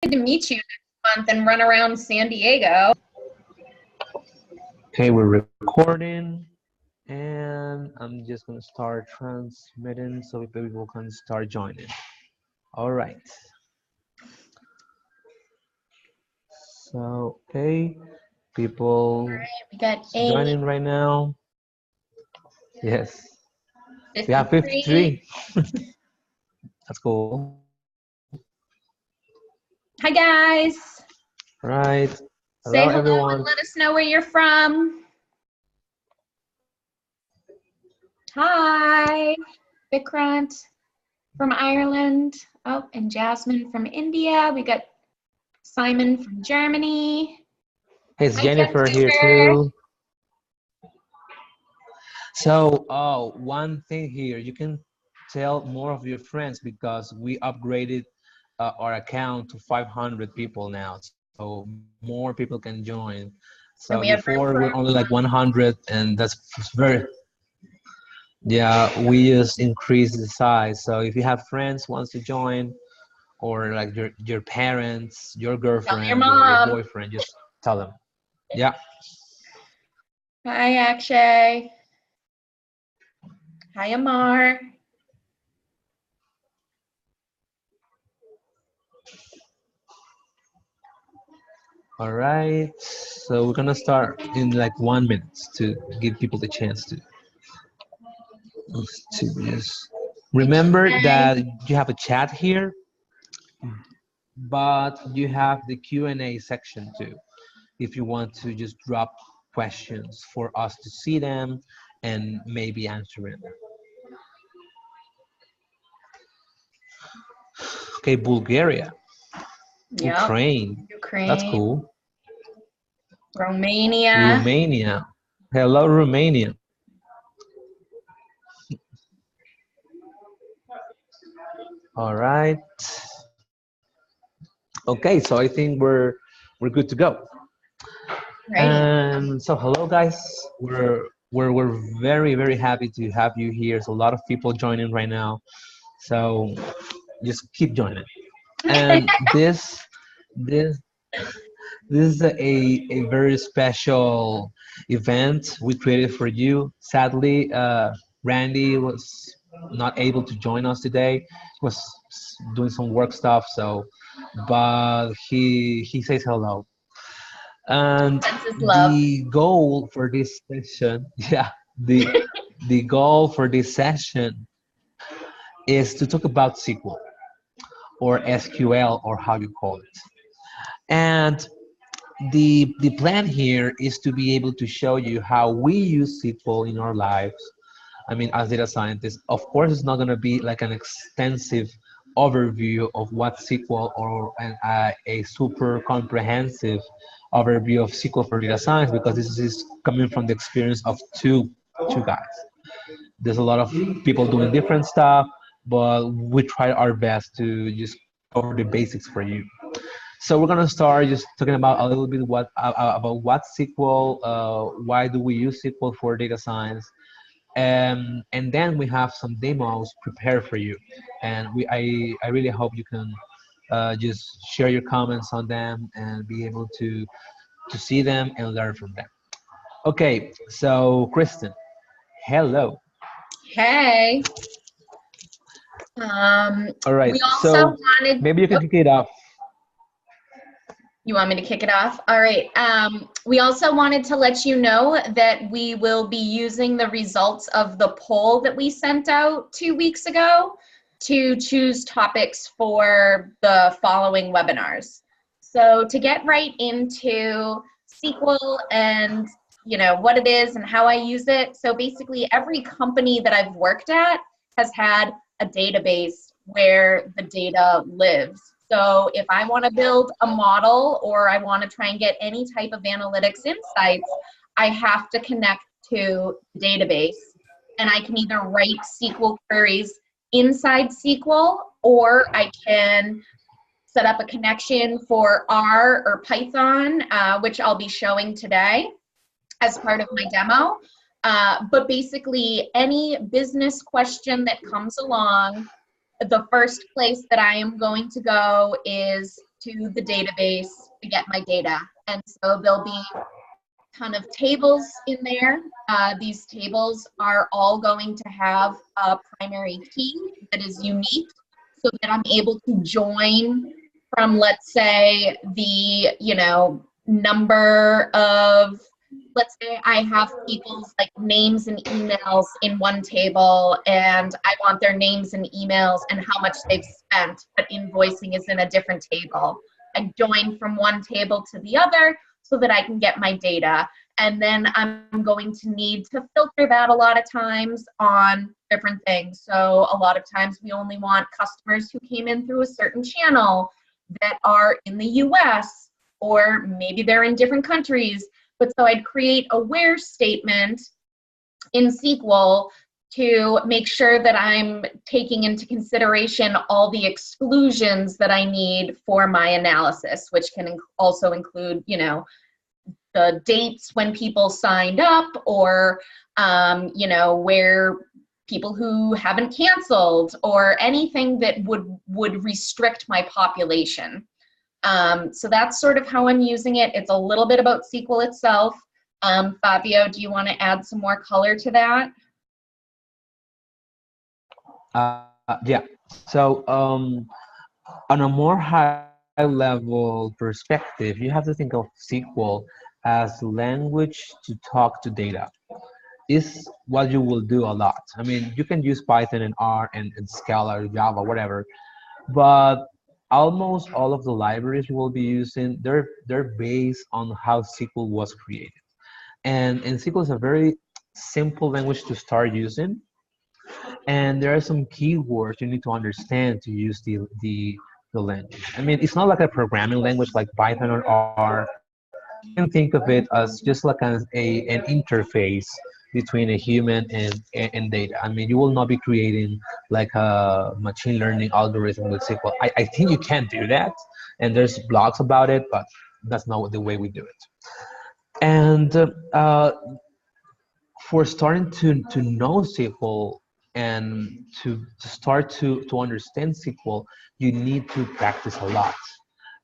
to meet you next month and run around San Diego. Okay, we're recording, and I'm just gonna start transmitting so people can start joining. All right. So, okay, people We got 8, joining right now. Yes, 53. we have 53. That's cool. Hi guys. All right. Say Hello, hello everyone. and let us know where you're from. Hi, Vikrant from Ireland. Oh, and Jasmine from India. We got Simon from Germany. Hey, it's Hi, Jennifer here too. So, one thing here, you can tell more of your friends because we upgraded our account to 500 people now, so more people can join. So before we're only like 100, and that's very, yeah, we just increased the size. So if you have friends wants to join, or like your parents, your girlfriend, your boyfriend, just tell them. Yeah. Hi, Akshay. Hi, Amar. All right, so we're gonna start in like 1 minute to give people the chance to just remember that you have a chat here, but you have the Q&A section too if you want to just drop questions for us to see them and maybe answer them. Okay, Bulgaria. Yep. Ukraine. That's cool. Romania. Hello, Romania. All right. Okay, so I think we're good to go. Right. And so hello guys. We're very happy to have you here. So a lot of people joining right now. So just keep joining. And this is a very special event we created for you. Sadly, Randy was not able to join us today. He was doing some work stuff, so but he says hello. And the goal for this session, yeah, the goal for this session is to talk about SQL or SQL or how you call it. And the plan here is to be able to show you how we use SQL in our lives. I mean, as data scientists, of course, it's not going to be like an extensive overview of what SQL or a super comprehensive overview of SQL for data science, because this is coming from the experience of two guys. There's a lot of people doing different stuff, but we try our best to just cover the basics for you. So we're gonna start just talking about a little bit about what SQL, why do we use SQL for data science, and then we have some demos prepared for you, and I really hope you can just share your comments on them and be able to see them and learn from them. Okay, so Kristen, hello. Hey. All right, so maybe you can kick it off. You want me to kick it off? All right. We also wanted to let you know that we will be using the results of the poll that we sent out 2 weeks ago to choose topics for the following webinars. So to get right into SQL and what it is and how I use it. So basically every company that I've worked at has had a database where the data lives. So if I want to build a model or I want to try and get any type of analytics insights, I have to connect to the database. And I can either write SQL queries inside SQL, or I can set up a connection for R or Python, which I'll be showing today as part of my demo. But basically, any business question that comes along, the first place that I am going to go is to the database to get my data. And so there'll be a ton of tables in there. These tables are all going to have a primary key that is unique so that I'm able to join from, let's say, the, number of, let's say I have people's like names and emails in one table, and I want their names and emails and how much they've spent, but invoicing is in a different table. I join from one table to the other so that I can get my data. And then I'm going to need to filter that a lot of times on different things. So a lot of times we only want customers who came in through a certain channel that are in the US, or maybe they're in different countries. But so I'd create a where statement in SQL to make sure that I'm taking into consideration all the exclusions that I need for my analysis, which can also include, the dates when people signed up, or, where people who haven't canceled, or anything that would restrict my population. So that's sort of how I'm using it. It's a little bit about SQL itself. Fabio, do you want to add some more color to that? Yeah. So on a more high level perspective, you have to think of SQL as language to talk to data. Is what you will do a lot. I mean, you can use Python and R and Scala or Java, whatever, but almost all of the libraries you will be using, they're based on how SQL was created. And SQL is a very simple language to start using. And there are some keywords you need to understand to use the language. I mean, it's not like a programming language like Python or R. You can think of it as just like an interface between a human and data. I mean, you will not be creating like a machine learning algorithm with SQL. I think you can do that, and there's blogs about it, but that's not the way we do it. And for starting to know SQL and to start to understand SQL, you need to practice a lot,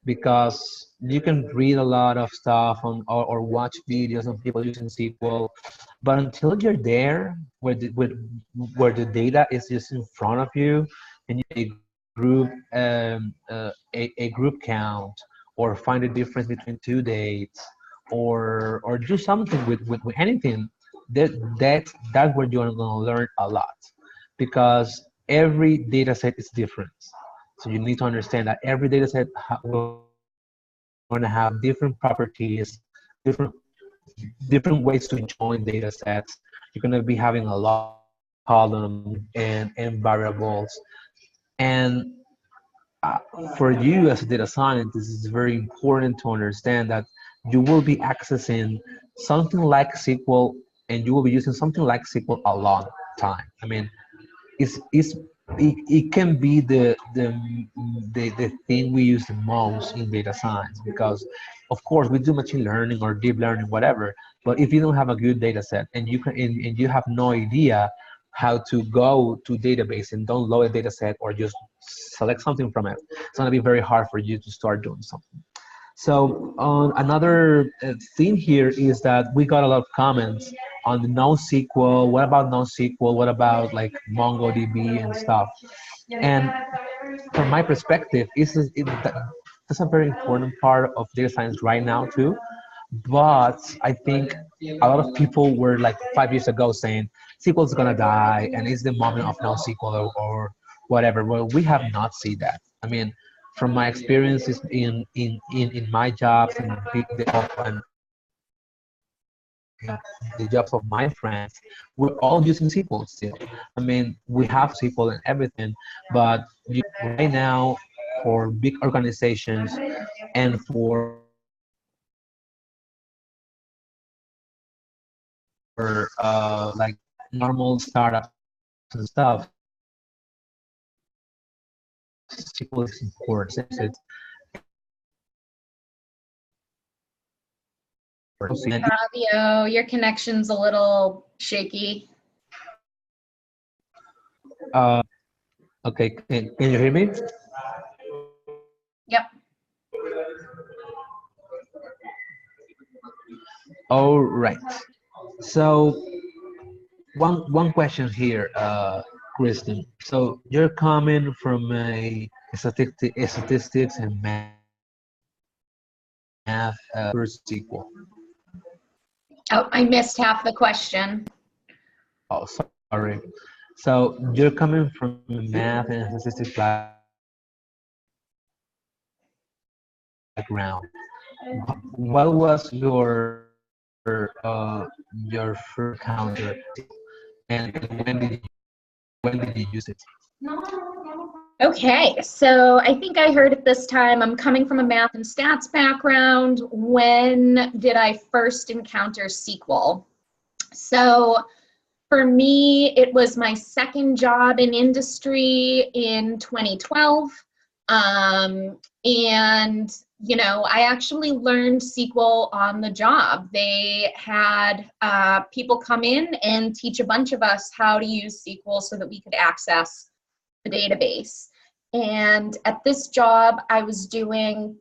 because you can read a lot of stuff on or watch videos of people using SQL, but until you're there where the data is just in front of you, and you group a group count, or find a difference between two dates, or do something with anything, that's where you're going to learn a lot, because every data set is different. So you need to understand that every data set will going to have different properties, different different ways to join data sets. You're going to be having a lot of columns and variables. And uh, for you as a data scientist, it's very important to understand that you will be accessing something like SQL, and you will be using something like SQL a long time. I mean, it's it can be the thing we use the most in data science, because of course we do machine learning or deep learning, whatever, but if you don't have a good data set, and you have no idea how to go to database and download a data set or just select something from it, it's going to be very hard for you to start doing something. So another thing here is that we got a lot of comments on the NoSQL. What about NoSQL? What about like MongoDB and stuff? And from my perspective, that's a very important part of data science right now too. But I think a lot of people were like 5 years ago saying SQL is gonna die and it's the moment of NoSQL or whatever. Well, we have not seen that. I mean, from my experiences in my jobs and the jobs of my friends, we're all using SQL still. I mean, we have SQL and everything, but right now, for big organizations and for like normal startups and stuff, SQL is important. Fabio, your connection's a little shaky. Okay, can you hear me? Yep. All right. So one question here, Kristen. So you're coming from statistics and math first SQL. Oh, I missed half the question. Oh, sorry. So you're coming from a math and statistics background. What was your first encounter, and when did you use it? Okay, so I think I heard it this time. I'm coming from a math and stats background. When did I first encounter SQL? So for me, it was my second job in industry in 2012. And, you know, I actually learned SQL on the job. They had people come in and teach a bunch of us how to use SQL so that we could access the database. And at this job, I was doing,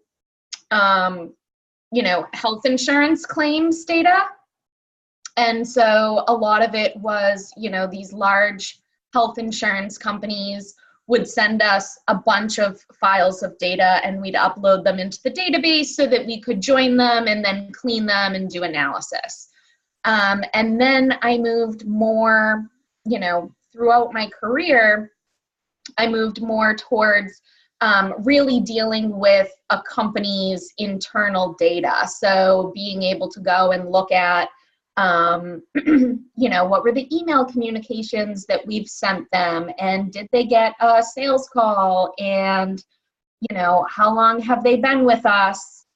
you know, health insurance claims data. And so a lot of it was, you know, these large health insurance companies would send us a bunch of files of data and we'd upload them into the database so that we could join them and then clean them and do analysis. And then I moved more, you know, throughout my career, I moved more towards really dealing with a company's internal data. So being able to go and look at, you know, what were the email communications that we've sent them, and did they get a sales call, and, you know, how long have they been with us?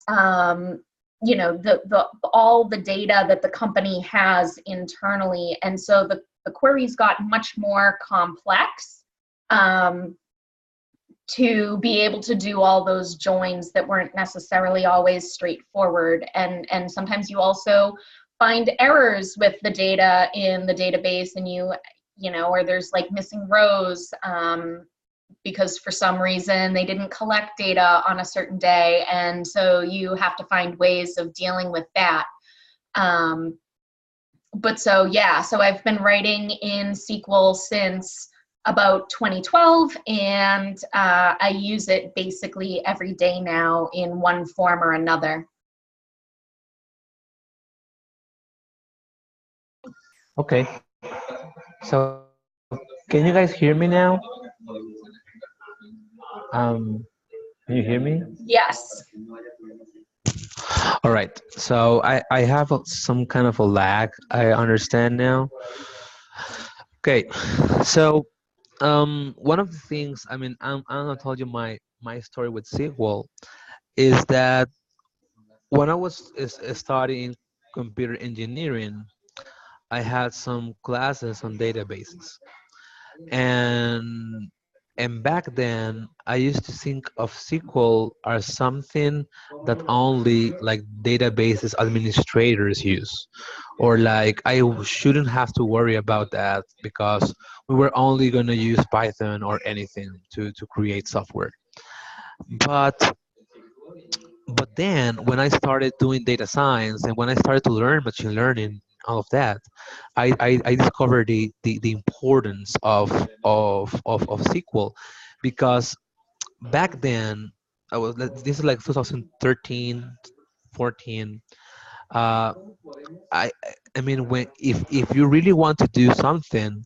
You know, all the data that the company has internally. And so the queries got much more complex to be able to do all those joins that weren't necessarily always straightforward. And sometimes you also find errors with the data in the database, and you know, or there's like missing rows because for some reason they didn't collect data on a certain day. And so you have to find ways of dealing with that. But so, yeah, so I've been writing in SQL since about 2012, and I use it basically every day now in one form or another. Okay. So can you guys hear me now? Can you hear me? Yes. All right. So I have some kind of a lag. I understand now. Okay. So one of the things, I mean, I'm gonna tell you my story with SQL is that when I was studying computer engineering, I had some classes on databases, and back then I used to think of SQL as something that only like databases administrators use, or like I shouldn't have to worry about that because we were only going to use Python or anything to create software. But then when I started doing data science and when I started to learn machine learning, all of that, I discovered the importance of SQL, because back then this is like 2013, 14. uh, I I mean, when if you really want to do something,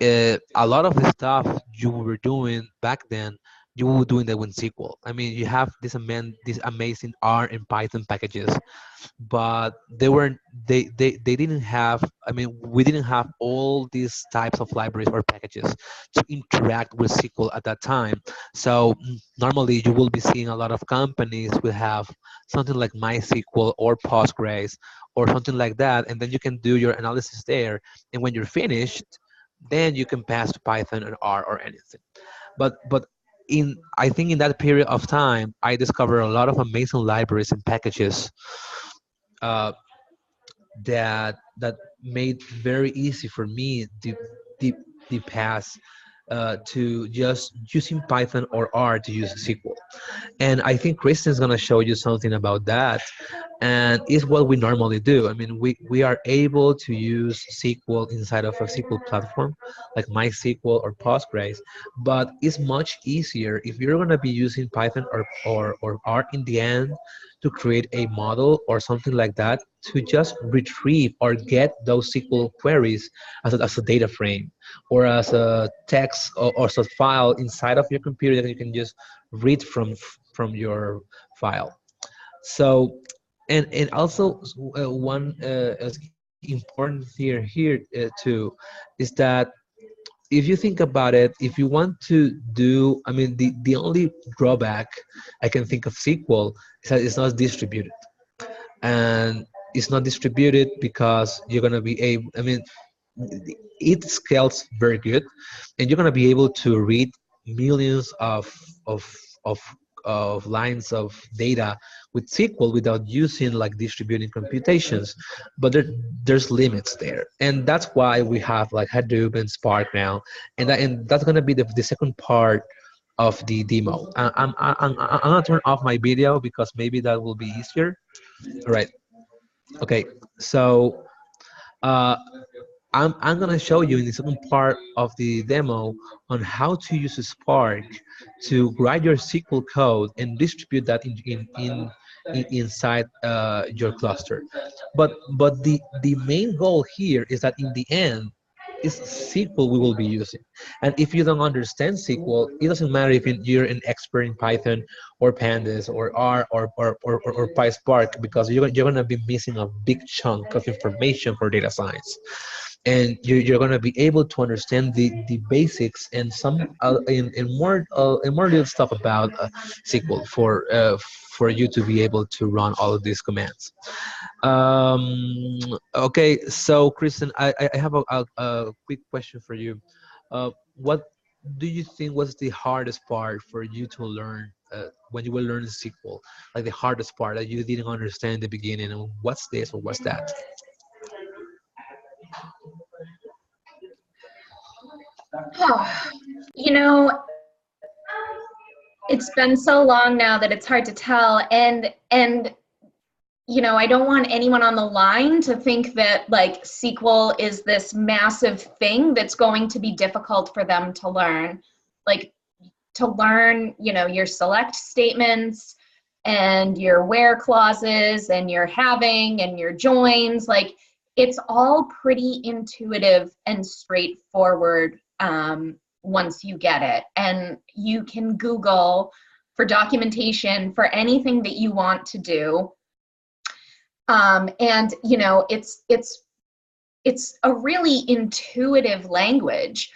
a lot of the stuff you were doing back then, you were doing that with SQL. I mean, you have these amazing R and Python packages, but they weren't they didn't have, I mean, we didn't have all these types of libraries or packages to interact with SQL at that time. So normally you will be seeing a lot of companies will have something like MySQL or Postgres or something like that, and then you can do your analysis there, and when you're finished, then you can pass to Python and R or anything. But in I think in that period of time, I discovered a lot of amazing libraries and packages uh, that made very easy for me the pass to just using Python or R to use SQL. And I think Kristen is gonna show you something about that. and it's what we normally do. I mean, we are able to use SQL inside of a SQL platform like MySQL or Postgres, but it's much easier if you're going to be using Python or R in the end to create a model or something like that, to just retrieve or get those SQL queries as a data frame or as a text or as a file inside of your computer that you can just read from your file. So, and also one important thing here too is that if you think about it, if you want to do, I mean, the only drawback I can think of SQL is that it's not distributed. And it's not distributed because you're going to be able, I mean, it scales very good, and you're going to be able to read millions of of of lines of data with SQL without using like distributing computations. But there's limits there, and that's why we have like Hadoop and Spark now, and that's going to be the second part of the demo. I'm gonna turn off my video because maybe that will be easier. All right. Okay. So uh, I'm gonna show you in the second part of the demo on how to use Spark to write your SQL code and distribute that inside your cluster. But the main goal here is that in the end, it's SQL we will be using. And if you don't understand SQL, it doesn't matter if you're an expert in Python or Pandas or R or PySpark, because you're going to be missing a big chunk of information for data science. And you're going to be able to understand the basics and some and more little stuff about SQL for you to be able to run all of these commands. Okay, so Kristen, I have a quick question for you. What do you think was the hardest part for you to learn when you were learning SQL? Like the hardest part that you didn't understand in the beginning, and what's this or what's that? You know, it's been so long now that it's hard to tell, and you know, I don't want anyone on the line to think that like SQL is this massive thing that's going to be difficult for them to learn. Like to learn, you know, your select statements and your where clauses and your having and your joins, like it's all pretty intuitive and straightforward once you get it. And you can Google for documentation for anything that you want to do. And you know, it's a really intuitive language.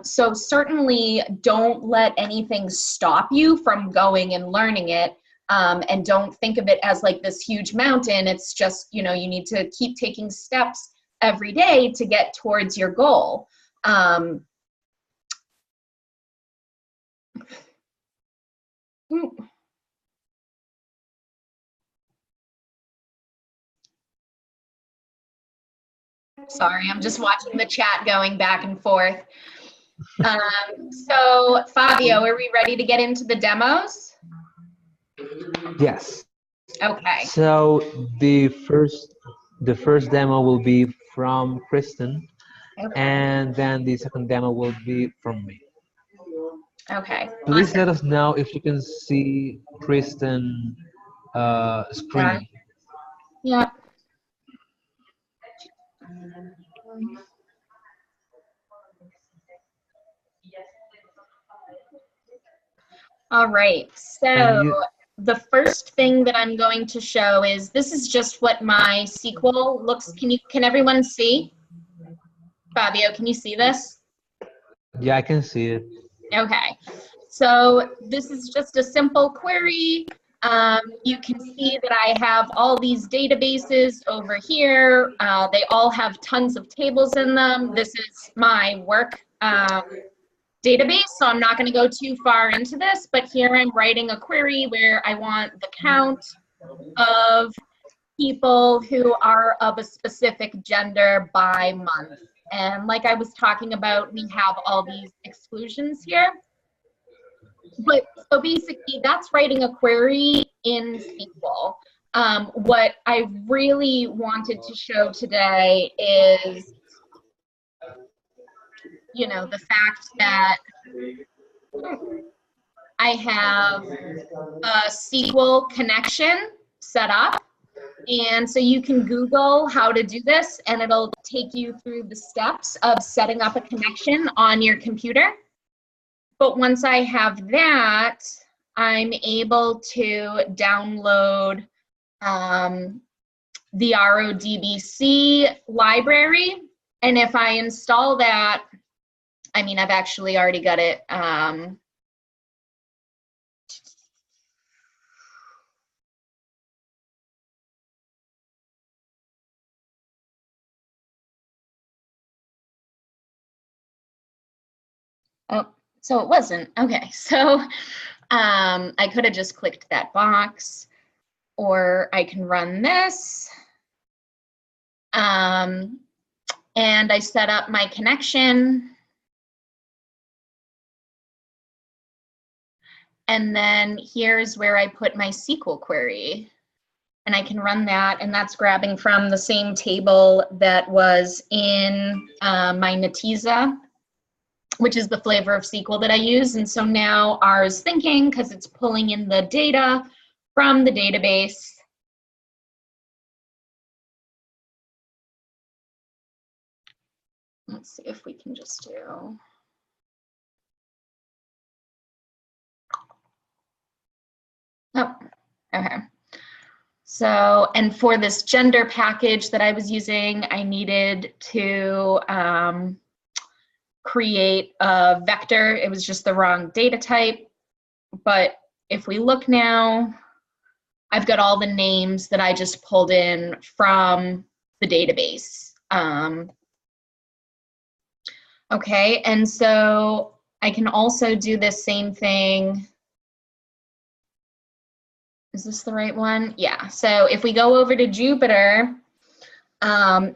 So certainly don't let anything stop you from going and learning it. And don't think of it as like this huge mountain. It's just, you know, you need to keep taking steps every day to get towards your goal. Sorry, I'm just watching the chat going back and forth. So Fabio, are we ready to get into the demos? Yes. Okay. So the first demo will be from Kristen, Okay. and then the second demo will be from me. Okay. Please Awesome. let us know if you can see Kristen screen. Yeah. All right. So the first thing that I'm going to show is, this is just what my SQL looks. Can everyone see? Fabio, can you see this? Yeah, I can see it. Okay. So this is just a simple query. You can see that I have all these databases over here. They all have tons of tables in them. This is my work database, so I'm not going to go too far into this, but here I'm writing a query where I want the count of people who are of a specific gender by month. And like I was talking about, we have all these exclusions here. But so basically that's writing a query in SQL. What I really wanted to show today is, you know, the fact that I have a SQL connection set up. And so you can Google how to do this, and it'll take you through the steps of setting up a connection on your computer. But once I have that, I'm able to download the RODBC library. And if I install that, I mean, I've actually already got it. Oh, so it wasn't. Okay, so I could have just clicked that box, or I can run this. And I set up my connection. And then here's where I put my SQL query. And I can run that, and that's grabbing from the same table that was in my Netezza, which is the flavor of SQL that I use. And so now R is thinking, because it's pulling in the data from the database. Let's see if we can just do. Oh, okay. So, and for this gender package that I was using, I needed to create a vector. It was just the wrong data type. But if we look now, I've got all the names that I just pulled in from the database. Okay, and so I can also do this same thing. Is this the right one? Yeah, so if we go over to Jupyter,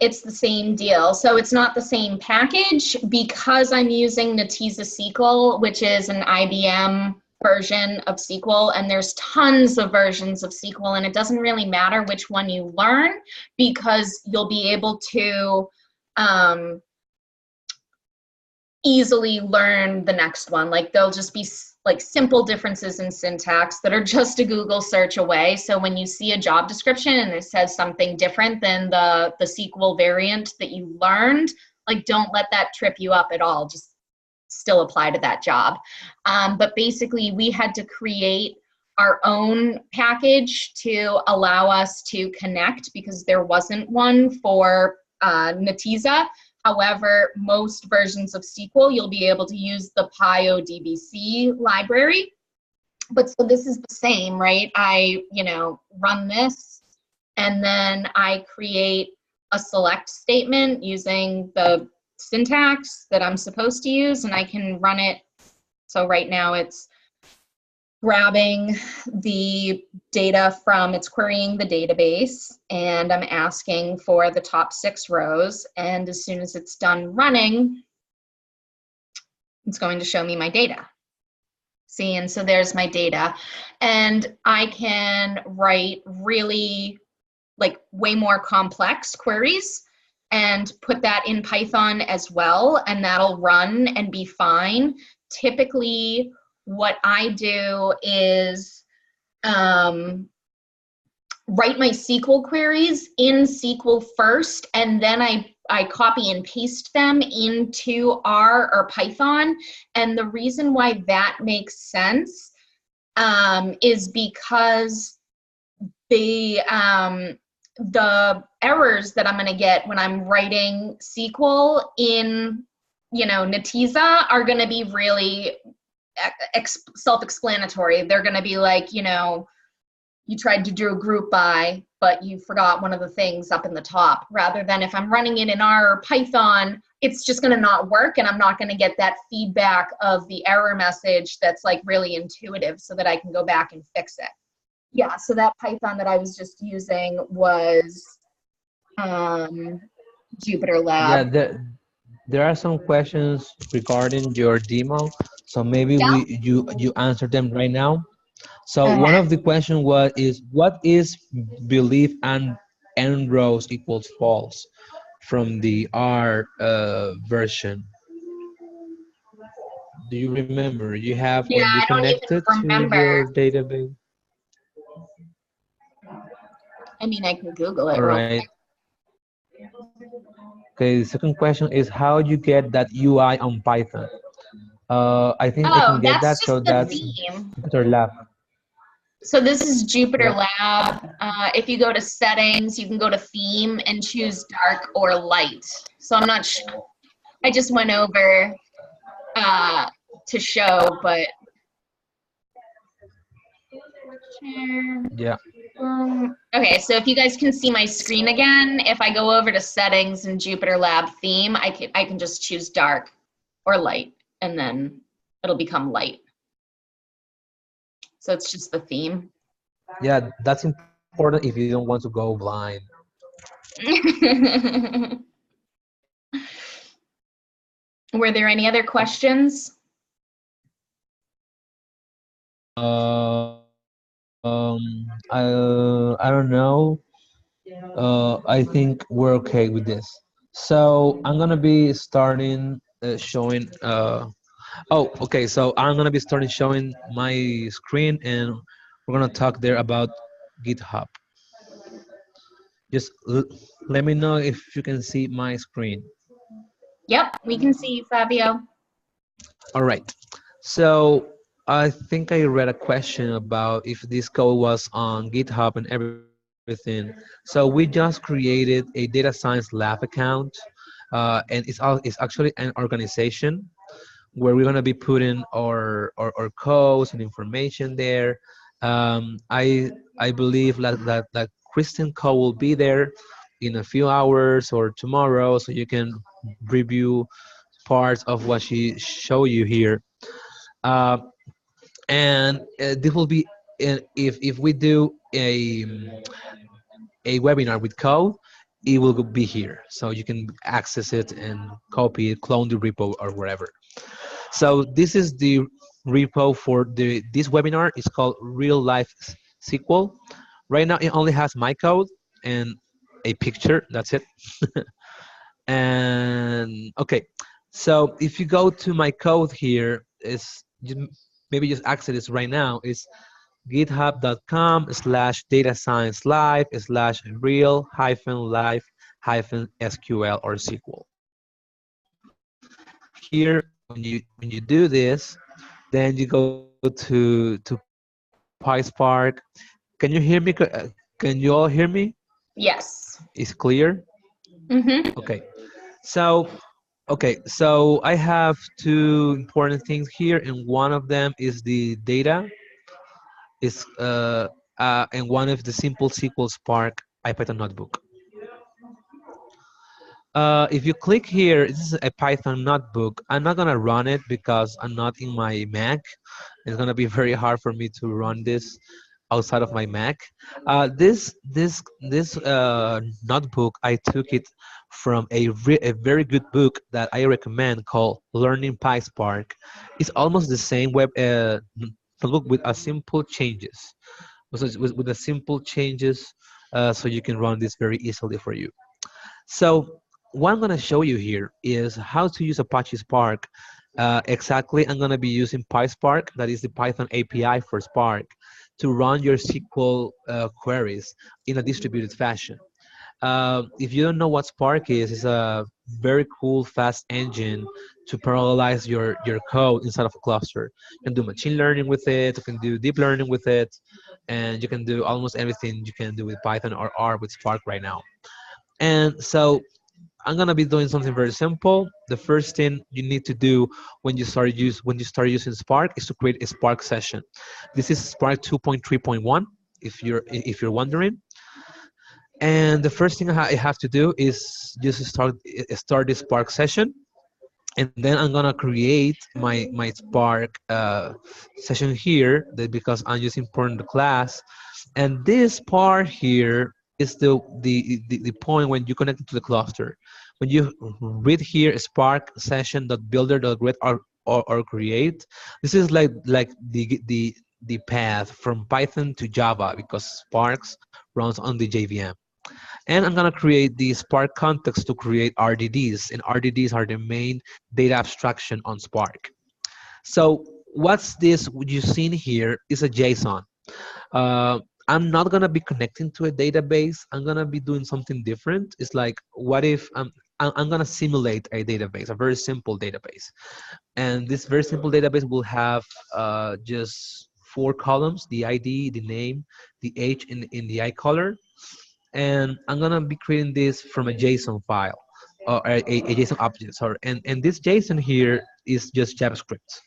it's the same deal. So it's not the same package because I'm using Netezza SQL, which is an IBM version of SQL, and there's tons of versions of SQL, and it doesn't really matter which one you learn because you'll be able to easily learn the next one. Like there'll just be like simple differences in syntax that are just a Google search away. So when you see a job description and it says something different than the SQL variant that you learned, like don't let that trip you up at all. Just still apply to that job. But basically we had to create our own package to allow us to connect because there wasn't one for Netezza. However, most versions of SQL, you'll be able to use the PyODBC library. But so this is the same, right? I, run this, and then I create a select statement using the syntax that I'm supposed to use, and I can run it. So right now it's grabbing the data from, it's querying the database, and I'm asking for the top 6 rows, and as soon as it's done running, it's going to show me my data. See, and so there's my data, and I can write really, like, way more complex queries and put that in Python as well, and that'll run and be fine. Typically, what I do is write my SQL queries in SQL first, and then I copy and paste them into R or Python. And the reason why that makes sense is because the errors that I'm going to get when I'm writing SQL in, Netezza are going to be really self-explanatory. They're going to be like, you tried to do a group by, but you forgot one of the things up in the top. Rather than if I'm running it in R or Python, it's just going to not work, and I'm not going to get that feedback of the error message that's like really intuitive so that I can go back and fix it. Yeah, so that Python that I was just using was Jupyter Lab. Yeah, there are some questions regarding your demo, so maybe you answer them right now. So one of the question is what is belief and n rows equals false from the R version? Do you remember? You have Yeah, when you I don't connected even to remember. your database. I mean, I can Google it All real right. Okay. The second question is how you get that UI on Python. I think I can Oh, get that's that. just So the that's theme. Jupyter Lab. So this is Jupyter Yep. Lab. If you go to settings, you can go to theme and choose dark or light. So I'm not sure. I just went over to show, but Yeah. okay, so if you guys can see my screen again, if I go over to settings and Jupyter Lab theme, I can just choose dark or light, and then it'll become light. So it's just the theme. Yeah, that's important if you don't want to go blind. Were there any other questions? I don't know. I think we're okay with this. So I'm gonna be starting showing. Oh, okay. So I'm gonna be starting showing my screen, and we're gonna talk there about GitHub. Just let me know if you can see my screen. Yep, we can see you, Fabio. All right. So I think I read a question about if this code was on GitHub and everything. So we just created a data science lab account, and it's actually an organization where we're gonna be putting our codes and information there. I believe that Kristen code will be there in a few hours or tomorrow, so you can review parts of what she showed you here. Uh, and this will be if we do a webinar with code, it will be here, so you can access it and copy it, clone the repo or wherever. So this is the repo for this webinar. It's called Real Life SQL. Right now, it only has my code and a picture. That's it. And okay, so if you go to my code here, maybe just access this right now. It's github.com/data science live/real hyphen life hyphen SQL or SQL. Here, when you do this, then you go to PySpark. Can you hear me? Can you all hear me? Yes. Is clear? Mm-hmm. Okay. So so I have two important things here, and one of them is the data, is and one of the simple SQL Spark IPython notebook. If you click here, this is a Python notebook. I'm not gonna run it because I'm not in my Mac. It's gonna be very hard for me to run this outside of my Mac. This notebook, I took it from a very good book that I recommend called Learning PySpark. It's almost the same notebook with a simple changes. With the simple changes, so you can run this very easily for you. So what I'm going to show you here is how to use Apache Spark. Exactly, I'm going to be using PySpark, that is the Python API for Spark, to run your SQL queries in a distributed fashion. If you don't know what Spark is, it's a very cool, fast engine to parallelize your code inside of a cluster. You can do machine learning with it, you can do deep learning with it, and you can do almost everything you can do with Python or R with Spark right now. And so I'm gonna be doing something very simple. The first thing you need to do when you start using Spark is to create a Spark session. This is Spark 2.3.1, if you're wondering. And the first thing I have to do is just start this Spark session, and then I'm gonna create my Spark session here, because I'm just importing the class. And this part here is the point when you connect it to the cluster. When you read here Spark session.builder.get or create, this is like the path from Python to Java because Sparks runs on the JVM. And I'm gonna create the Spark context to create RDDs, and RDDs are the main data abstraction on Spark. So what's this you've seen here is a JSON. uh, I'm not gonna be connecting to a database. I'm gonna be doing something different. It's like, what if I'm gonna simulate a database, a very simple database, and this very simple database will have just 4 columns: the ID, the name, the age, and in the eye color. And I'm gonna be creating this from a JSON file or a JSON object. Sorry, and this JSON here is just JavaScript.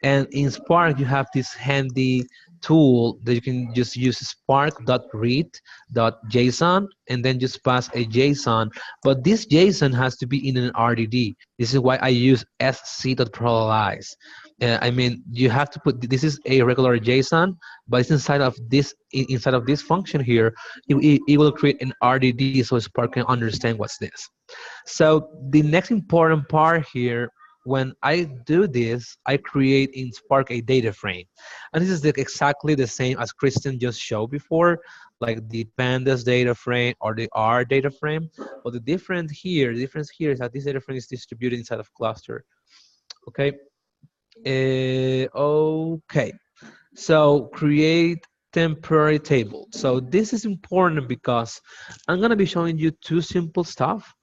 And in Spark, you have this handy tool that you can just use spark.read.json and then just pass a JSON. But this JSON has to be in an RDD. This is why I use sc.parallelize. I mean, you have to put, this is a regular JSON, but it's inside of this function here, it will create an RDD so Spark can understand what's this. So the next important part here, when I do this, I create in Spark a data frame. And this is exactly the same as Kristen just showed before, like the pandas data frame or the R data frame. But the difference here is that this data frame is distributed inside of cluster. Okay. Okay. So create temporary table. So this is important because I'm gonna be showing you 2 simple stuff,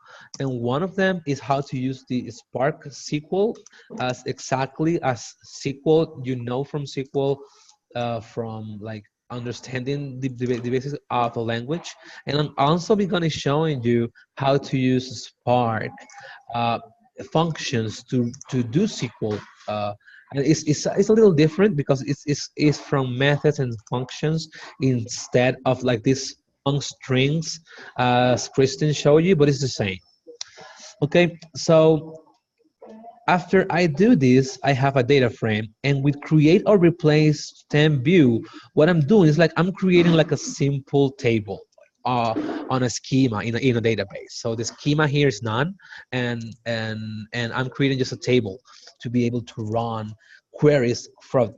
and one of them is how to use the Spark SQL as exactly as SQL you know from SQL, from like understanding the basics of the language. And I'm also be gonna showing you how to use Spark uh, functions to do SQL. And it's a little different because it's from methods and functions instead of like this long strings as Kristen showed you, but it's the same. Okay, so after I do this, I have a data frame, and with create or replace stem view, what I'm doing is like I'm creating like a simple table on a schema in a database. So the schema here is none, and I'm creating just a table to be able to run queries for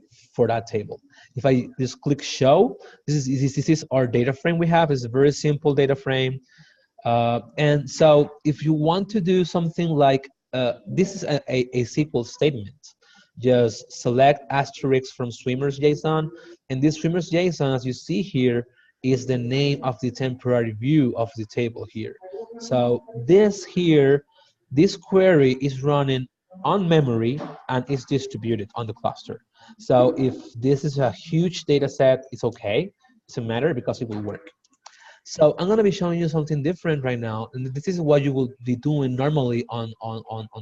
that table. If I just click show, this is our data frame we have. It's a very simple data frame. And so if you want to do something like, this is a SQL statement, just select asterisk from swimmers JSON, and this swimmers JSON, as you see here, is the name of the temporary view of the table here. So this here, this query is running on memory and is distributed on the cluster. So if this is a huge data set, it's okay. It doesn't matter because it will work. So I'm gonna be showing you something different right now, and this is what you will be doing normally on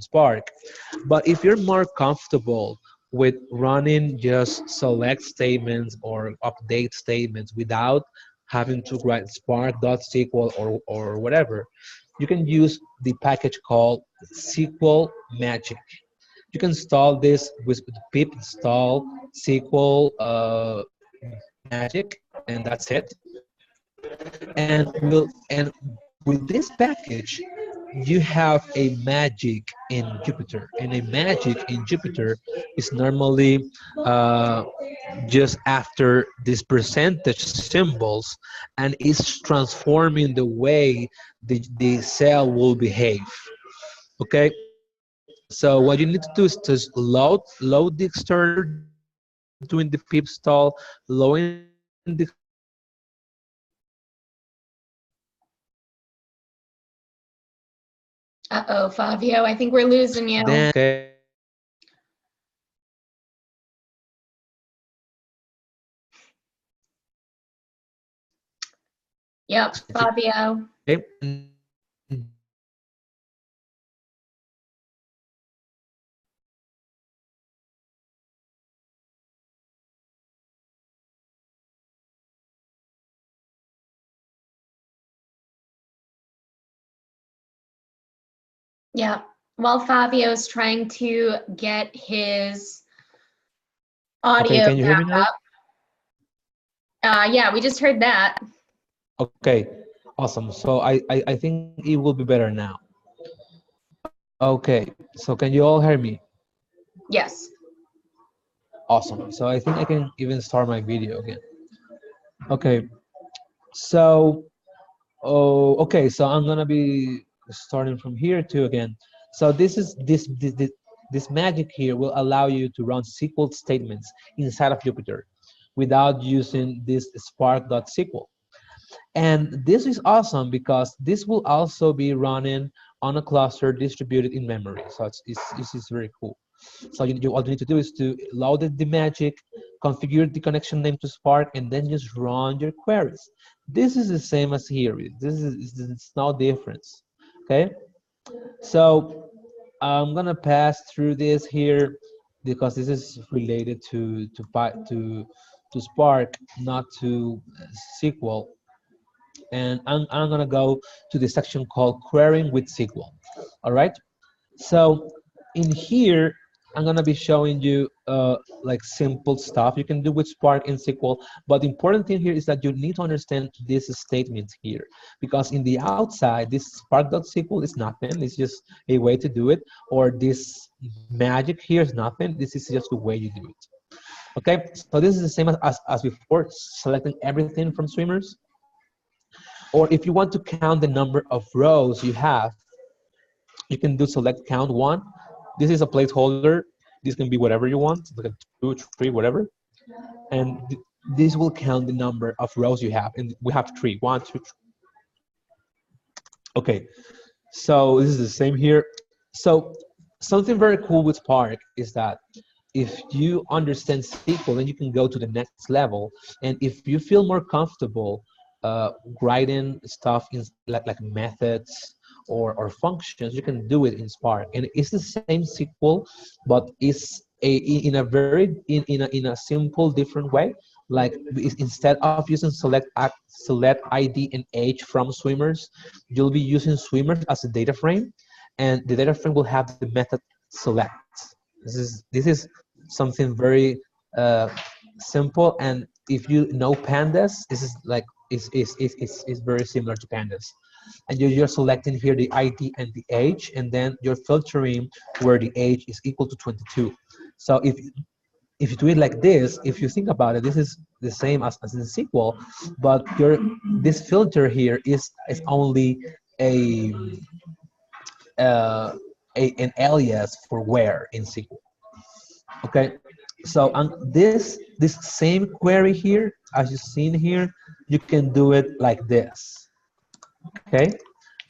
Spark. But if you're more comfortable with running just select statements or update statements without having to write spark.sql or whatever, you can use the package called SQL Magic. You can install this with pip install SQL Magic, and that's it. And with this package, you have a magic in Jupyter, and a magic in Jupyter is normally just after these percentage symbols, and it's transforming the way the cell will behave. Okay, so what you need to do is just load the external doing the pip install, loading the Uh-oh, Fabio, I think we're losing you. then okay. Yep, Fabio. Okay. Yep. While Fabio's trying to get his audio Okay, can you hear back me now? up. Yeah, we just heard that. Okay, awesome. So I think it will be better now. Okay, so can you all hear me? Yes. Awesome. So I think I can even start my video again. Okay. So, oh, okay. So I'm gonna be starting from here too again. So this magic here will allow you to run SQL statements inside of Jupyter without using this Spark.SQL. And this is awesome because this will also be running on a cluster distributed in memory. So this is very cool. So all you need to do is to load the magic, configure the connection name to Spark, and then just run your queries. This is the same as here. It's no difference. Okay. So I'm gonna pass through this here because this is related to Spark, not to SQL. And I'm gonna go to the section called querying with SQL. All right. So in here, I'm gonna be showing you like simple stuff you can do with Spark and SQL. But the important thing here is that you need to understand this statement here, because in the outside, this Spark.SQL is nothing. It's just a way to do it. Or this magic here is nothing. This is just the way you do it. Okay. So this is the same as before, selecting everything from swimmers. Or if you want to count the number of rows you have, you can do select count one. This is a placeholder. This can be whatever you want, like a 2, 3, whatever. And this will count the number of rows you have. And we have 3. 1, 2, 3. Okay, so this is the same here. So something very cool with Spark is that if you understand SQL, then you can go to the next level. And if you feel more comfortable writing stuff in like methods or functions, you can do it in Spark. And it's the same SQL, but it's in a very in a simple different way. Like instead of using select ID and age from swimmers, you'll be using swimmers as a data frame, and the data frame will have the method select. This is something very simple, and if you know pandas, this is like it's very similar to pandas. And you're selecting here the ID and the age, and then you're filtering where the age is equal to 22. So if you do it like this, if you think about it, this is the same as in SQL, but this filter here is only a, an alias for where in SQL. Okay, so this same query here, as you've seen here, you can do it like this. Okay,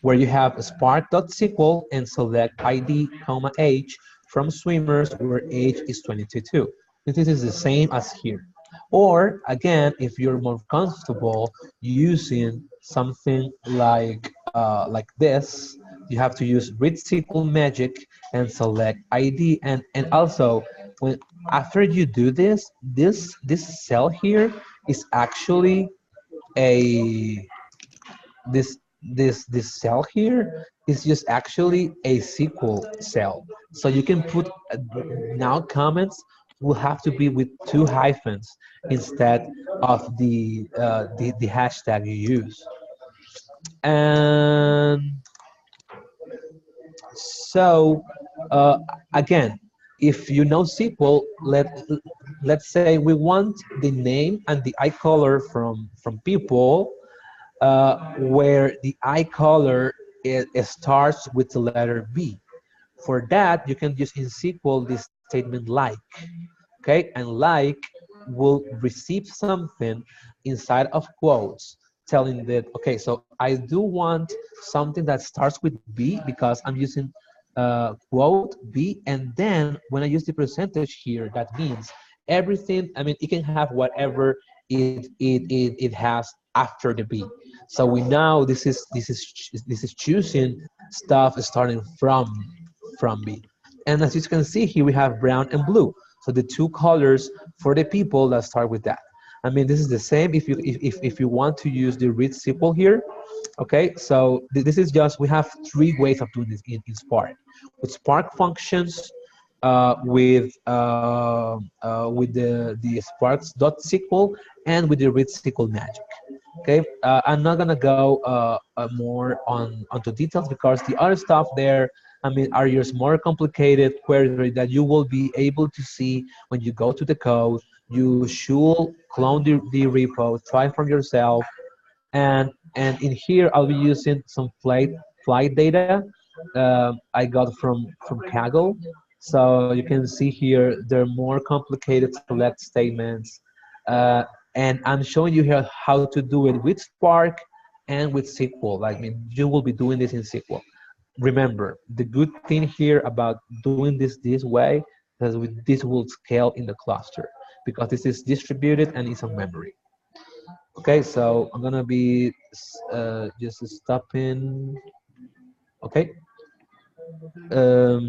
where you have spark.sql and select ID, comma age from swimmers where age is 22. This is the same as here. Or again, if you're more comfortable using something like this, you have to use read SQL magic and select ID, and also when after you do this cell here is actually a this cell here is just actually a SQL cell. So you can put now comments will have to be with 2 hyphens instead of the hashtag you use. And so again, if you know SQL, let's say we want the name and the eye color from people, where the eye color it starts with the letter B. For that, you can use in SQL this statement like, okay? And like will receive something inside of quotes telling that, okay, so I do want something that starts with B because I'm using quote B, and then when I use the percentage here, that means everything, I mean, it can have whatever it has after the B. So we know this is choosing stuff starting from B. And as you can see here, we have brown and blue. So the 2 colors for the people that start with that. I mean, this is the same if you want to use the read SQL here. Okay, so this is just, we have 3 ways of doing this in Spark. With Spark functions, with the Sparks.SQL, and with the read SQL magic. Okay, I'm not gonna go more onto details because the other stuff there, I mean, are just more complicated queries that you will be able to see when you go to the code. You should clone the repo, try from yourself, and in here I'll be using some flight data I got from Kaggle. So you can see here they're more complicated select statements, uh, and I'm showing you here how to do it with Spark and with SQL. I mean, you will be doing this in SQL. Remember, the good thing here about doing this way is this will scale in the cluster because this is distributed and it's on memory. Okay, so I'm gonna be just stopping. Okay.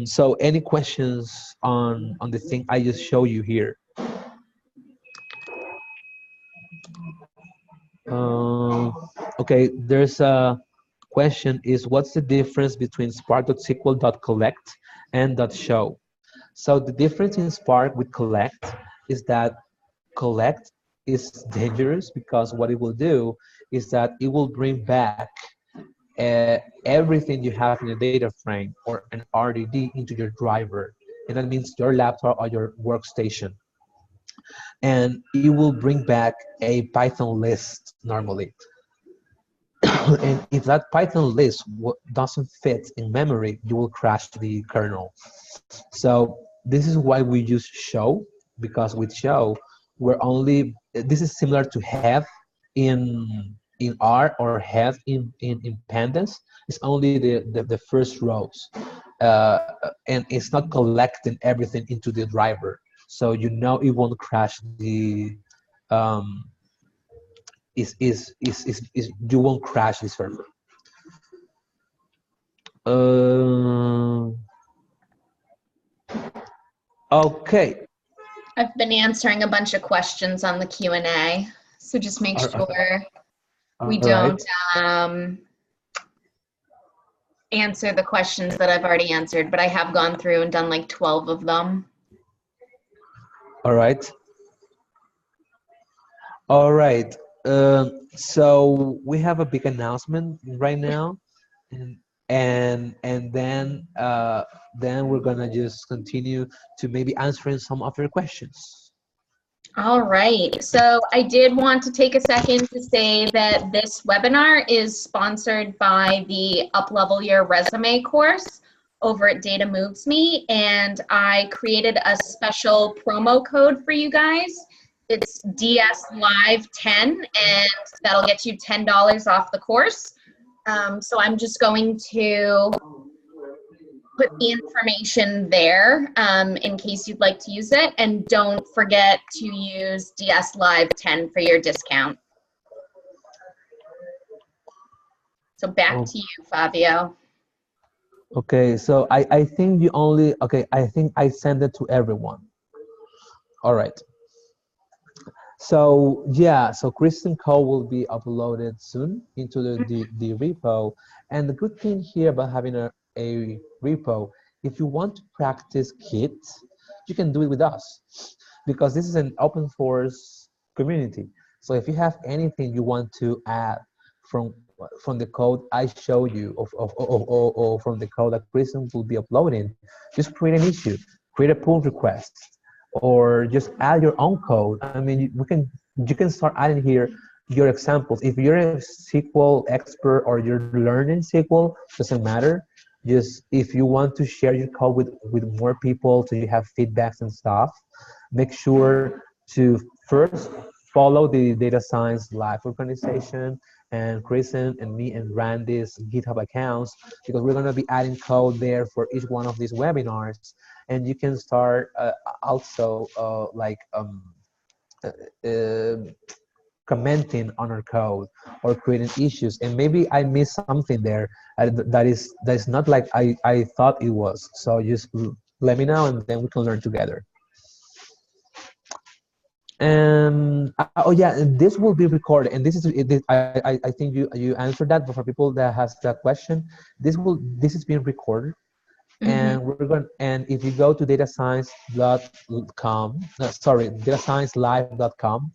So any questions on the thing I just show you here? Um, okay, there's a question is what's the difference between spark.sql.collect and .show? So the difference in Spark with collect is that collect is dangerous because what it will do is that it will bring back everything you have in a data frame or an RDD into your driver. And that means your laptop or your workstation. And it will bring back a Python list normally. And if that Python list doesn't fit in memory, you will crash the kernel. So this is why we use show, because with show, this is similar to have in R or have in pandas. It's only the first rows. And it's not collecting everything into the driver. So you know it won't crash um, you won't crash the server. Uh, okay. I've been answering a bunch of questions on the Q&A, so just make sure we don't answer the questions that I've already answered, but I have gone through and done like 12 of them. All right. All right. So we have a big announcement right now, and then we're gonna just continue to maybe answering some of your questions. All right. So I did want to take a second to say that this webinar is sponsored by the Uplevel Your Resume course over at Data Moves Me, and I created a special promo code for you guys. It's DSLive10, and that'll get you $10 off the course. So I'm just going to put the information there in case you'd like to use it, and don't forget to use DSLive10 for your discount. So back to you, Fabio. Okay, so I think you only, okay, I think I send it to everyone. All right. So yeah, so Kristen code will be uploaded soon into the repo. And the good thing here about having a repo, if you want to practice Git, you can do it with us because this is an open source community. So if you have anything you want to add from the code I show you or from the code that Kristen will be uploading, just create an issue, create a pull request, or just add your own code. I mean, you can start adding here your examples. If you're a SQL expert or you're learning SQL, doesn't matter. Just if you want to share your code with more people so you have feedbacks and stuff, make sure to first follow the Data Science Live organization and Kristen and me and Randy's GitHub accounts, because we're going to be adding code there for each one of these webinars. And you can start also commenting on our code or creating issues. And maybe I missed something there that is not like I thought it was. So just let me know, and then we can learn together. And oh yeah, and this will be recorded, and this is I think you answered that. But for people that has that question, this is being recorded. And we're going, and if you go to datasciencelive.com,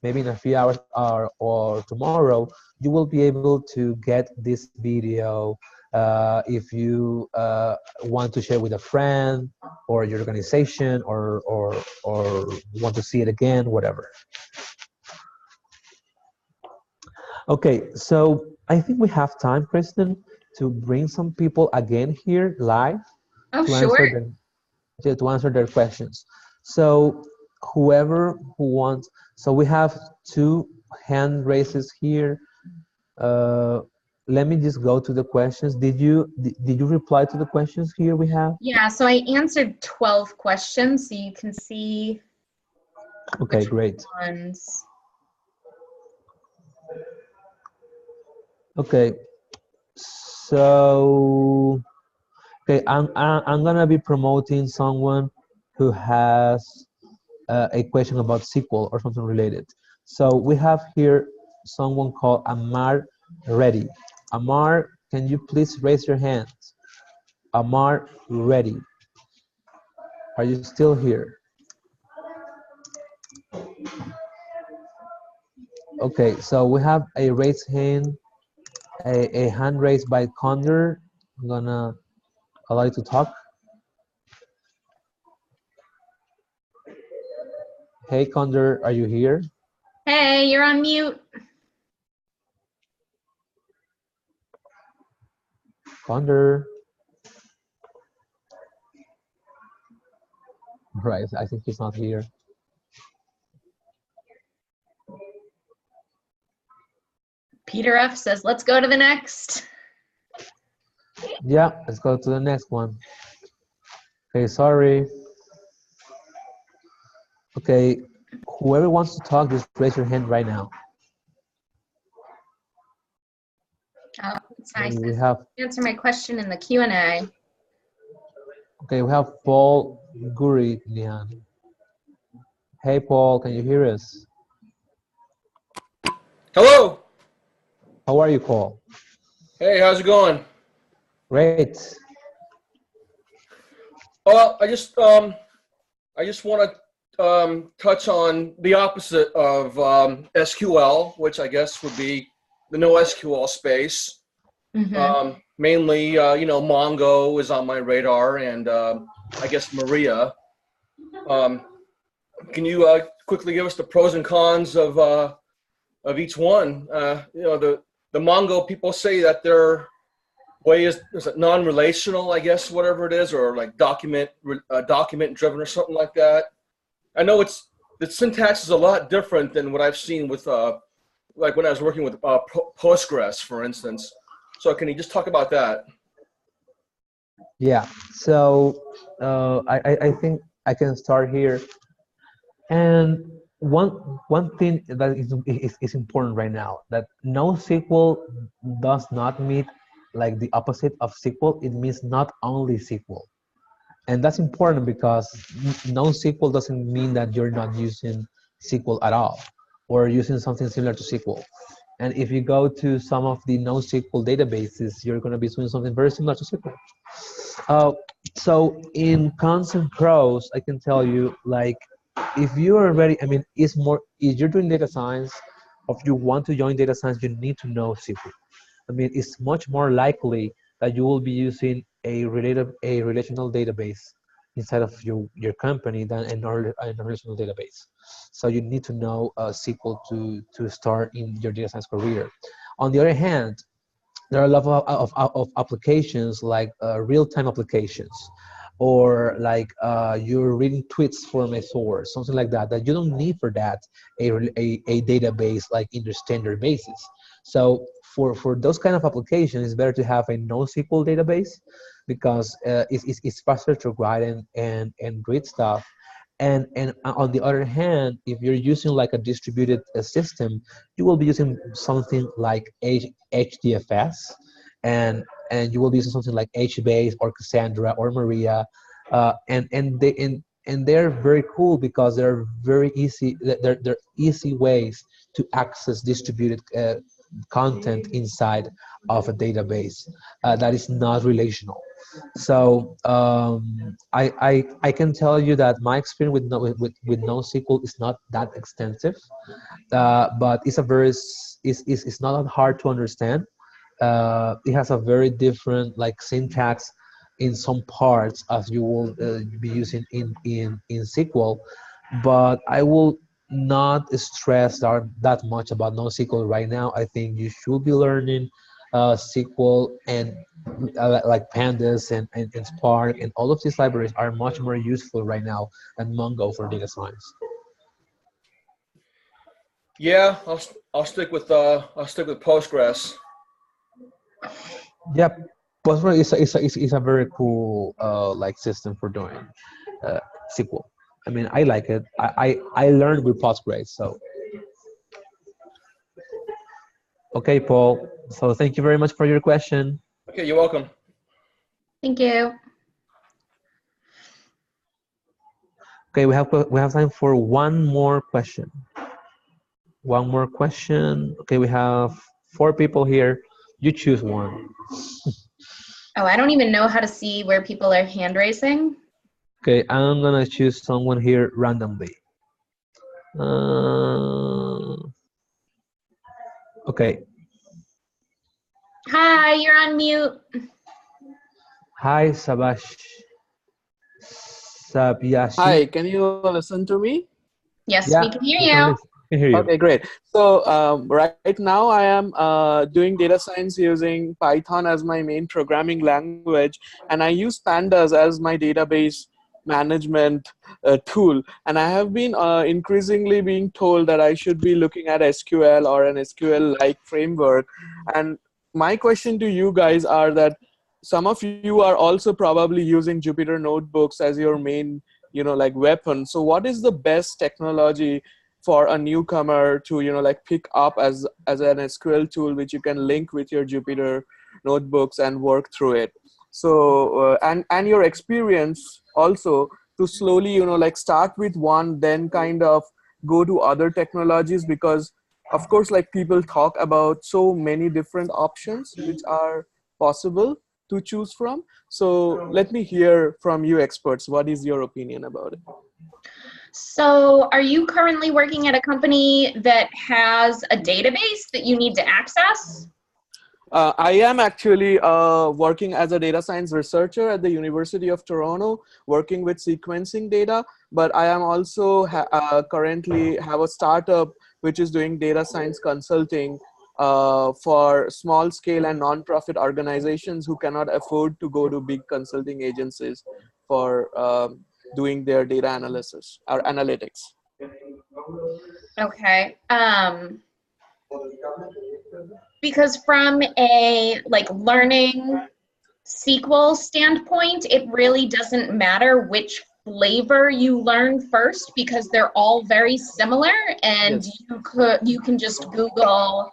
maybe in a few hours or tomorrow, you will be able to get this video if you want to share with a friend or your organization or want to see it again, whatever. Okay, so I think we have time, Kristen, to bring some people again here live Oh, to sure. answer their questions. So whoever who wants, so we have 2 hand raises here. Let me just go to the questions. Did you reply to the questions here we have? Yeah, so I answered 12 questions, so you can see Okay, which great. ones. Okay, so okay, I'm gonna be promoting someone who has a question about SQL or something related. So we have here someone called Amar Reddy. Amar, can you please raise your hand? Amar Reddy. Are you still here? Okay, so we have a raised hand, a hand raised by Condor. I'm gonna allow you to talk. Hey Condor, are you here? Hey, you're on mute. Condor. Right, I think he's not here. Peter F says, let's go to the next. Yeah, let's go to the next one. Okay, sorry. Okay, whoever wants to talk, just raise your hand right now. Oh, it's nice. We have, Answer my question in the Q&A. okay, we have Paul Gurinian. Hey Paul, can you hear us? Hello. How are you, Paul? Hey, how's it going? Great. Well, I just want to touch on the opposite of SQL, which I guess would be the NoSQL space. Mm-hmm. Mainly, Mongo is on my radar, and I guess Maria. Can you quickly give us the pros and cons of each one? The Mongo people say that their way is it non-relational, I guess, whatever it is, or like document driven or something like that. I know the syntax is a lot different than what I've seen with like when I was working with Postgres, for instance. So can you just talk about that? Yeah, so I think I can start here. And one thing that is important right now, that NoSQL does not mean like the opposite of SQL. It means not only SQL. And that's important because NoSQL doesn't mean that you're not using SQL at all or using something similar to SQL. And if you go to some of the NoSQL databases, you're going to be doing something very similar to SQL. So in cons and pros, I can tell you, like, if you are already, I mean, if you're doing data science, or if you want to join data science, you need to know SQL. I mean, it's much more likely that you will be using a relational database inside of your company than a relational database. So you need to know SQL to start in your data science career. On the other hand, there are a lot of applications like real-time applications, or like you're reading tweets from a source, something like that, that you don't need for that a database like in your standard basis. So for those kind of applications, it's better to have a NoSQL database because it's faster to write and read stuff. And on the other hand, if you're using like a distributed system, you will be using something like HDFS, and you will be using something like HBase or Cassandra or Maria, and they're very cool because they're very easy. They're easy ways to access distributed content inside of a database that is not relational. So I can tell you that my experience with NoSQL is not that extensive, but it's a very it's not that hard to understand. It has a very different like syntax in some parts as you will be using in SQL, but I will not stress that much about NoSQL right now. I think you should be learning SQL and like pandas and Spark, and all of these libraries are much more useful right now than Mongo for data science. Yeah, I'll stick with Postgres. Yep, Postgres is a very cool like system for doing SQL. I mean, I like it. I learned with Postgres. So okay, Paul. So thank you very much for your question. Okay, you're welcome. Thank you. Okay, we have time for one more question. One more question. Okay, we have 4 people here. You choose one. Oh, I don't even know how to see where people are hand raising. Okay, I'm gonna choose someone here randomly. Okay. Hi, you're on mute. Hi, Sabyashi. Hi, can you listen to me? Yes, Yeah, we can hear we you. can hear you. Okay, great. So right now I am doing data science using Python as my main programming language, and I use Pandas as my database management tool. And I have been increasingly being told that I should be looking at SQL or an SQL-like framework. And my question to you guys are that some of you are also probably using Jupyter notebooks as your main, like weapon. So what is the best technology for a newcomer to like pick up as an SQL tool which you can link with your Jupyter notebooks and work through it? So and your experience also to slowly like start with one, then kind of go to other technologies, because of course like people talk about so many different options which are possible to choose from. So let me hear from you experts. What is your opinion about it? So are you currently working at a company that has a database that you need to access? I am actually working as a data science researcher at the University of Toronto, working with sequencing data, but I am also currently have a startup which is doing data science consulting for small scale and non-profit organizations who cannot afford to go to big consulting agencies for doing their data analysis or analytics. Okay. Because from a learning SQL standpoint, it really doesn't matter which flavor you learn first, because they're all very similar, and Yes. you can just Google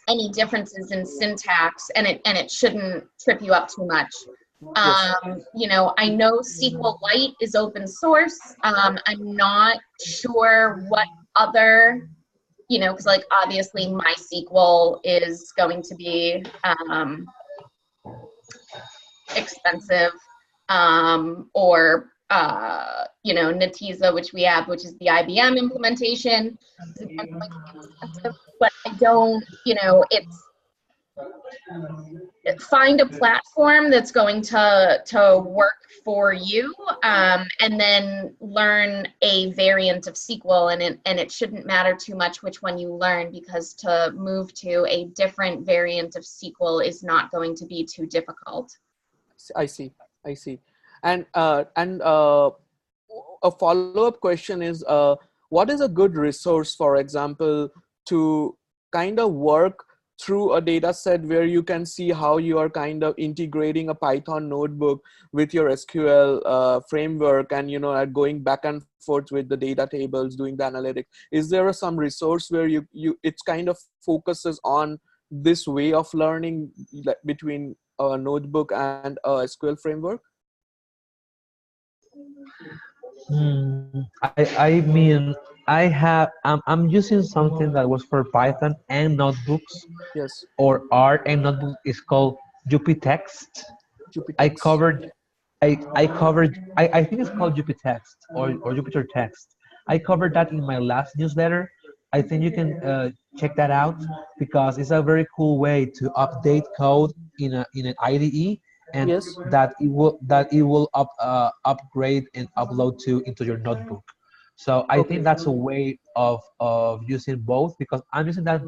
any differences in syntax, and it shouldn't trip you up too much. Yes. I know SQLite is open source. I'm not sure what other, because obviously MySQL is going to be expensive, or Netezza, which we have, which is the IBM implementation, is again going to be expensive. But I don't, find a platform that's going to work for you, and then learn a variant of SQL, and it shouldn't matter too much which one you learn, because to move to a different variant of SQL is not going to be too difficult. I see. And a follow-up question is, what is a good resource, for example, to kind of work through a data set where you can see how you are kind of integrating a Python notebook with your SQL framework, and going back and forth with the data tables, doing the analytics? Is there some resource where it's kind of focuses on this way of learning between a notebook and a SQL framework? I mean, I'm using something that was for Python and notebooks, Yes. or R and notebooks. It's called Jupytext. I Jupytex. covered, I think it's called Jupytext or Jupyter Text. I covered that in my last newsletter. I think you can check that out because it's a very cool way to update code in an IDE, and Yes. that it will upgrade and upload to into your notebook. So I think Okay. that's a way of using both because I'm using that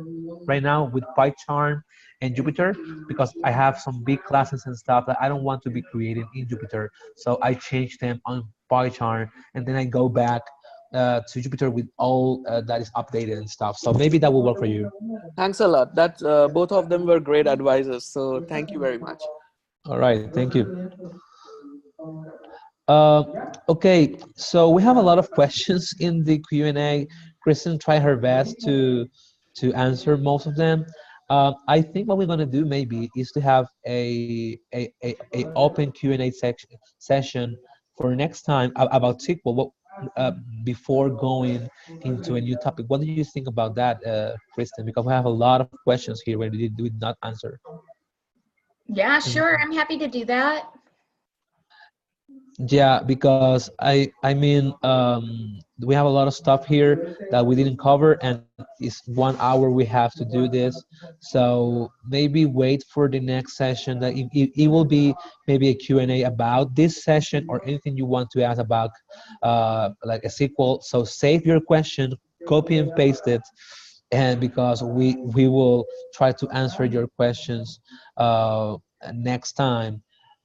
right now with PyCharm and Jupyter because I have some big classes and stuff that I don't want to be creating in Jupyter. So I change them on PyCharm and then I go back to Jupyter with all that is updated and stuff. So maybe that will work for you. Thanks a lot. That both of them were great advices. So thank you very much. All right, thank you. Okay, so we have a lot of questions in the Q&A. Kristen tried her best to answer most of them. I think what we're gonna do maybe is to have a open Q&A session for next time about SQL. Before going into a new topic, what do you think about that, Kristen? Because we have a lot of questions here where we did not answer. Yeah, sure. I'm happy to do that. Yeah, because I mean we have a lot of stuff here that we didn't cover, and it's 1 hour we have to do this. So maybe wait for the next session. That it will be maybe a Q&A about this session or anything you want to ask about, like a sequel. So save your question, copy and paste it, and because we will try to answer your questions next time.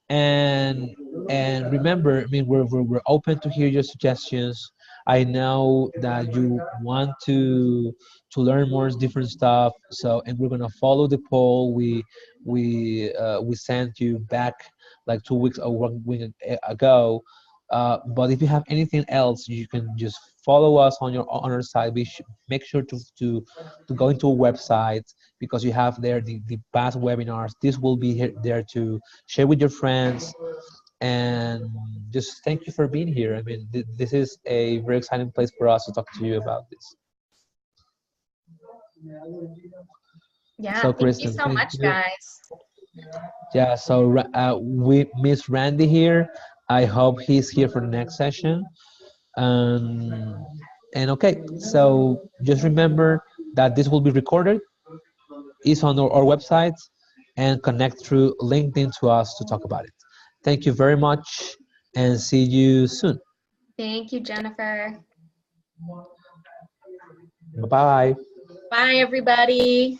and and remember, I mean, we're open to hear your suggestions. I know that you want to learn more different stuff, so and we're gonna follow the poll we sent you back like 2 weeks or 1 week ago. But if you have anything else, you can just follow us on our site. Make sure to go into a website because you have there the past webinars. This will be here, there to share with your friends, and just thank you for being here. I mean, this is a very exciting place for us to talk to you about this. Yeah, So thank you Kristen, so thank much, you. guys. Yeah, so we miss Randy here. I hope he's here for the next session. Um, and okay, so just remember that this will be recorded. It's on our website, and connect through LinkedIn to us to talk about it. Thank you very much, and see you soon. Thank you, Jennifer. Bye-bye. Bye, everybody.